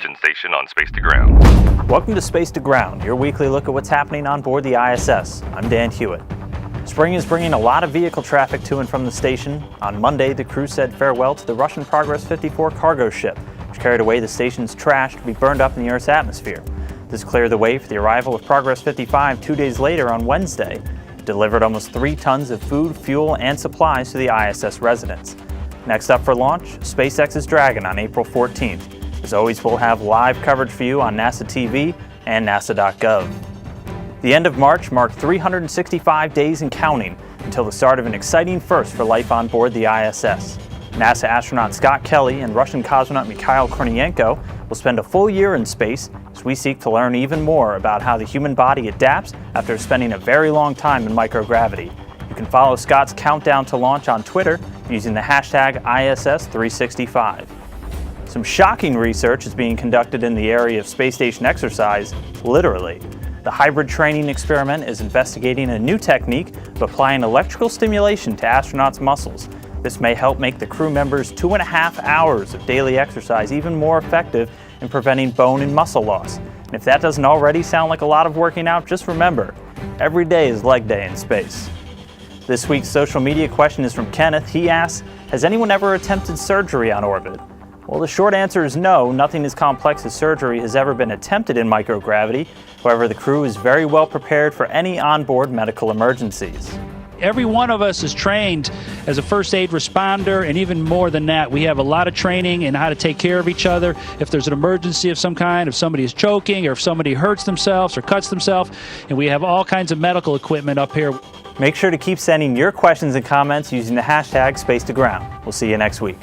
mission station on Space to Ground. Welcome to Space to Ground, your weekly look at what's happening on board the ISS. I'm Dan Hewitt. Spring is bringing a lot of vehicle traffic to and from the station. On Monday, the crew said farewell to the Russian Progress 54 cargo ship, which carried away the station's trash to be burned up in the Earth's atmosphere. This cleared the way for the arrival of Progress 55 2 days later on Wednesday. It delivered almost 3 tons of food, fuel, and supplies to the ISS residents. Next up for launch, SpaceX's Dragon on April 14th. As always, we'll have live coverage for you on NASA TV and NASA.gov. The end of March marked 365 days and counting until the start of an exciting first for life on board the ISS. NASA astronaut Scott Kelly and Russian cosmonaut Mikhail Kornienko will spend a full year in space as we seek to learn even more about how the human body adapts after spending a very long time in microgravity. You can follow Scott's countdown to launch on Twitter using the hashtag ISS365. Some shocking research is being conducted in the area of space station exercise, literally. The hybrid training experiment is investigating a new technique of applying electrical stimulation to astronauts' muscles. This may help make the crew members' 2.5 hours of daily exercise even more effective in preventing bone and muscle loss. And if that doesn't already sound like a lot of working out, just remember, every day is leg day in space. This week's social media question is from Kenneth. He asks, has anyone ever attempted surgery on orbit? Well, the short answer is no. Nothing as complex as surgery has ever been attempted in microgravity. However, the crew is very well prepared for any onboard medical emergencies. Every one of us is trained as a first aid responder, and even more than that, we have a lot of training in how to take care of each other. If there's an emergency of some kind, if somebody is choking, or if somebody hurts themselves or cuts themselves, and we have all kinds of medical equipment up here. Make sure to keep sending your questions and comments using the hashtag SpaceToGround. We'll see you next week.